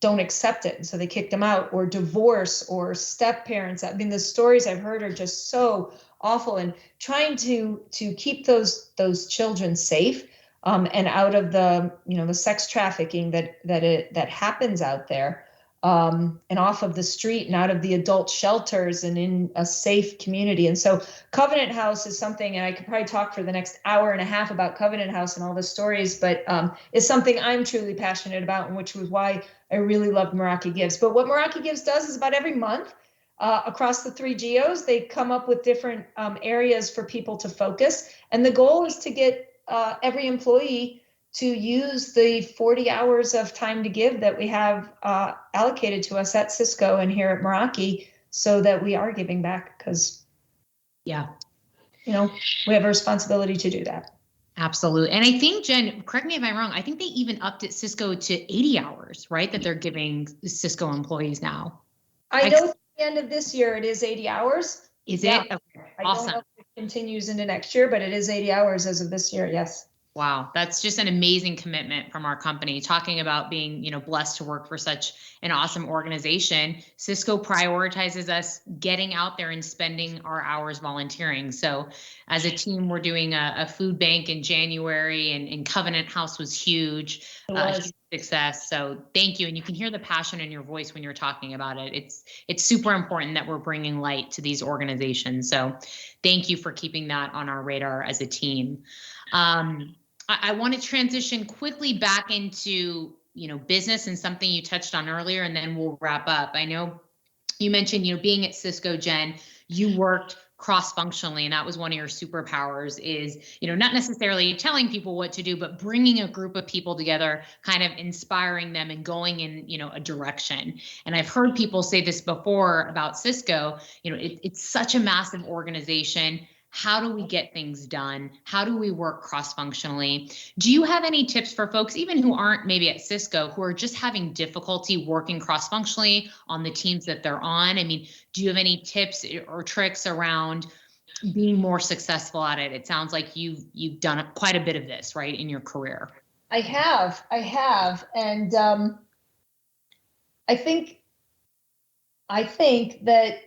don't accept it, so they kick them out, or divorce, or step parents. I mean, the stories I've heard are just so awful. And trying to keep those children safe and out of the sex trafficking that happens out there, and off of the street and out of the adult shelters and in a safe community. And so Covenant House is something, and I could probably talk for the next hour and a half about Covenant House and all the stories, but it's something I'm truly passionate about, and which was why I really loved Meraki Gives. But what Meraki Gives does is about every month across the 3 geos, they come up with different areas for people to focus. And the goal is to get every employee to use the 40 hours of time to give that we have allocated to us at Cisco and here at Meraki, so that we are giving back, because we have a responsibility to do that. Absolutely. And I think, Jen, correct me if I'm wrong, I think they even upped at Cisco to 80 hours, right? That they're giving Cisco employees now. I know at the end of this year, it is 80 hours. Is it? Okay. Awesome. I don't know if it continues into next year, but it is 80 hours as of this year. Yes. Wow, that's just an amazing commitment from our company. Talking about being, blessed to work for such an awesome organization. Cisco prioritizes us getting out there and spending our hours volunteering. So as a team, we're doing a food bank in January, and Covenant House was huge, huge success. So thank you. And you can hear the passion in your voice when you're talking about it. It's super important that we're bringing light to these organizations. So thank you for keeping that on our radar as a team. I want to transition quickly back into, business, and something you touched on earlier, and then we'll wrap up. I know you mentioned, being at Cisco, Jen, you worked cross-functionally, and that was one of your superpowers is, not necessarily telling people what to do, but bringing a group of people together, kind of inspiring them and going in, a direction. And I've heard people say this before about Cisco, it's such a massive organization. How do we get things done? How do we work cross-functionally? Do you have any tips for folks, even who aren't maybe at Cisco, who are just having difficulty working cross-functionally on the teams that they're on? I mean, do you have any tips or tricks around being more successful at it? It sounds like you've done quite a bit of this, right, in your career. I have. And I think that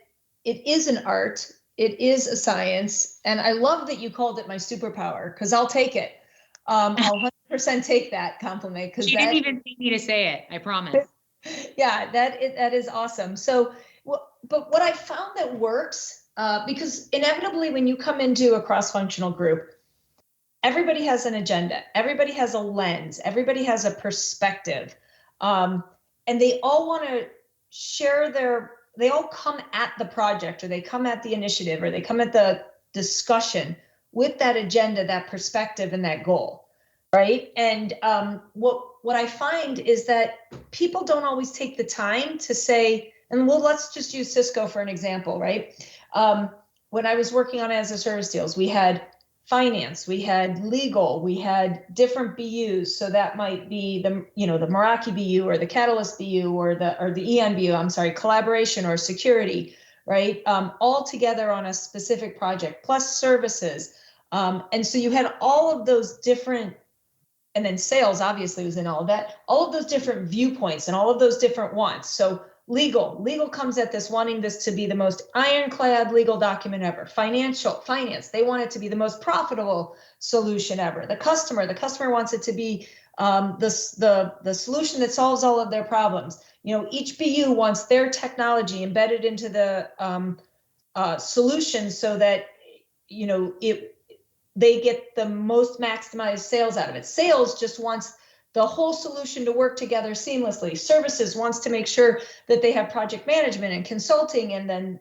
it is an art. It is a science, and I love that you called it my superpower, because I'll take it. I'll 100% take that compliment. She didn't even need me to say it. I promise. Yeah, that is awesome. So, but what I found that works, because inevitably when you come into a cross-functional group, everybody has an agenda, everybody has a lens, everybody has a perspective, and they all want to share they all come at the project, or they come at the initiative, or they come at the discussion with that agenda, that perspective, and that goal, right? And what I find is that people don't always take the time to say, and let's just use Cisco for an example, right? When I was working on as a service deals, we had finance, we had legal, we had different BUs. So that might be the Meraki BU, or the Catalyst BU, or the EN BU, I'm sorry, collaboration or security, right? All together on a specific project, plus services. And so you had all of those different, and then sales obviously was in all of that, all of those different viewpoints and all of those different wants. So legal comes at this wanting this to be the most ironclad legal document ever. Finance, they want it to be the most profitable solution ever. The customer wants it to be the solution that solves all of their problems. Each BU wants their technology embedded into the solution so that they get the most maximized sales out of it. Sales just wants the whole solution to work together seamlessly. Services wants to make sure that they have project management and consulting, and then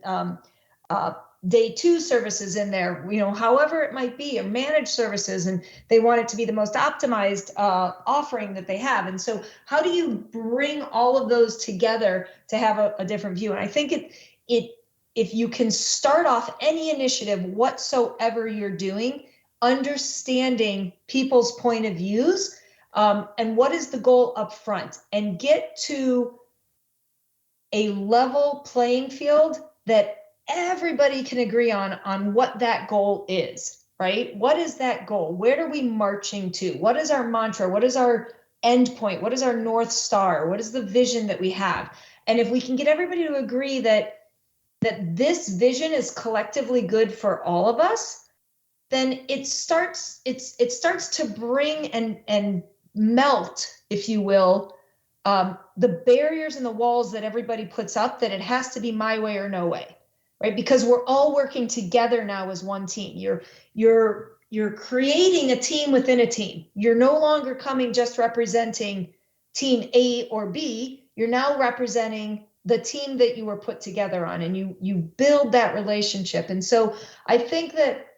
day two services in there, however it might be, or managed services, and they want it to be the most optimized offering that they have. And so how do you bring all of those together to have a different view? And I think if you can start off any initiative whatsoever you're doing, understanding people's point of views, and what is the goal up front, and get to a level playing field that everybody can agree on what that goal is, right? What is that goal? Where are we marching to? What is our mantra? What is our end point? What is our North Star? What is the vision that we have? And if we can get everybody to agree that this vision is collectively good for all of us, then it starts to bring and melt, if you will, the barriers and the walls that everybody puts up, that it has to be my way or no way, right? Because we're all working together now as one team. You're creating a team within a team. You're no longer coming just representing team A or B. You're now representing the team that you were put together on, and you build that relationship. And so I think that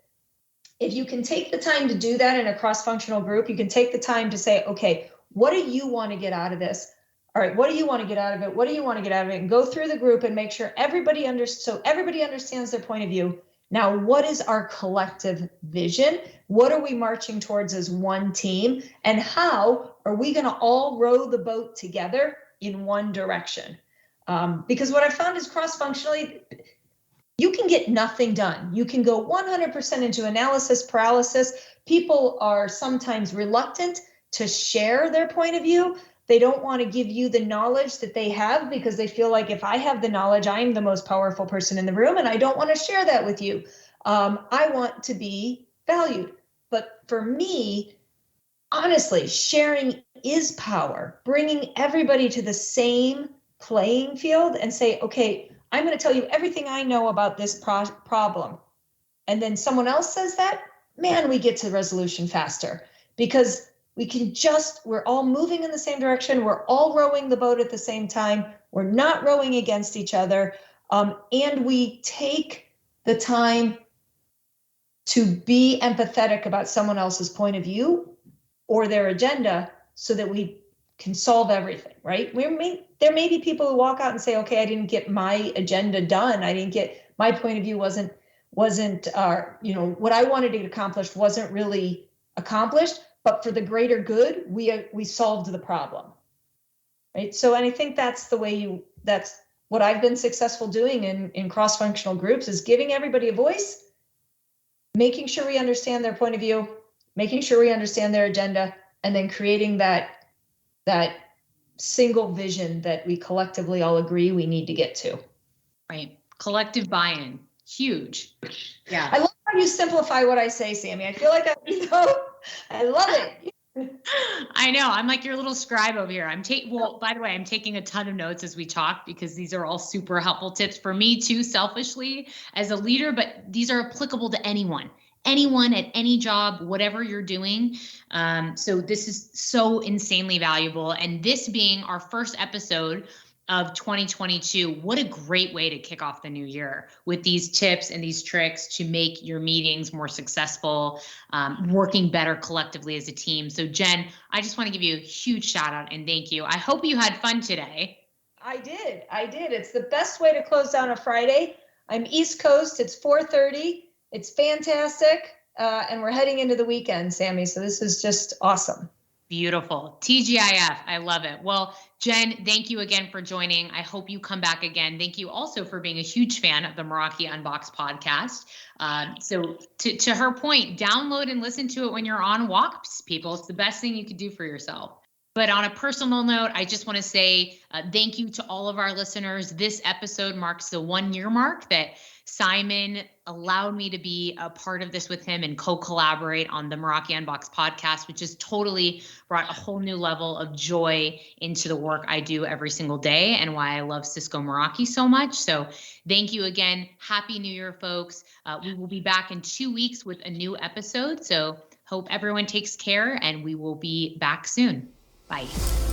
if you can take the time to do that in a cross-functional group, you can take the time to say, okay, what do you want to get out of this? All right, what do you want to get out of it? What do you want to get out of it? And go through the group and make sure everybody understands their point of view. Now, what is our collective vision? What are we marching towards as one team? And how are we going to all row the boat together in one direction? Because what I found is cross-functionally, you can get nothing done. You can go 100% into analysis paralysis. People are sometimes reluctant to share their point of view. They don't want to give you the knowledge that they have, because they feel like, if I have the knowledge, I'm the most powerful person in the room, and I don't want to share that with you. I want to be valued. But for me, honestly, sharing is power. Bringing everybody to the same playing field and say, okay, I'm going to tell you everything I know about this problem. And then someone else says that, man, we get to resolution faster, because we're all moving in the same direction. We're all rowing the boat at the same time. We're not rowing against each other. And we take the time to be empathetic about someone else's point of view or their agenda, so that we can solve everything, right? There may be people who walk out and say, okay, I didn't get my agenda done. I didn't get, my point of view wasn't what I wanted to accomplish wasn't really accomplished, but for the greater good, we solved the problem, right? So, and I think that's what I've been successful doing in cross-functional groups, is giving everybody a voice, making sure we understand their point of view, making sure we understand their agenda, and then creating that single vision that we collectively all agree we need to get to. Right. Collective buy-in. Huge. Yeah. I love how you simplify what I say, Sammy. I feel like I love it. I know. I'm like your little scribe over here. By the way, I'm taking a ton of notes as we talk, because these are all super helpful tips for me too, selfishly as a leader, but these are applicable to anyone. anyone at any job, whatever you're doing. So this is so insanely valuable. And this being our first episode of 2022, what a great way to kick off the new year with these tips and these tricks to make your meetings more successful, working better collectively as a team. So Jen, I just want to give you a huge shout out and thank you. I hope you had fun today. I did. It's the best way to close down a Friday. I'm East Coast. It's 4:30. It's fantastic. And we're heading into the weekend, Sammy. So this is just awesome. Beautiful. TGIF. I love it. Well, Jen, thank you again for joining. I hope you come back again. Thank you also for being a huge fan of the Meraki Unboxed podcast. So to her point, download and listen to it when you're on walks, people. It's the best thing you could do for yourself. But on a personal note, I just want to say thank you to all of our listeners. This episode marks the 1 year mark that Simon allowed me to be a part of this with him and co-collaborate on the Meraki Unboxed podcast, which has totally brought a whole new level of joy into the work I do every single day and why I love Cisco Meraki so much. So thank you again. Happy New Year, folks. We will be back in 2 weeks with a new episode. So hope everyone takes care and we will be back soon. Bye.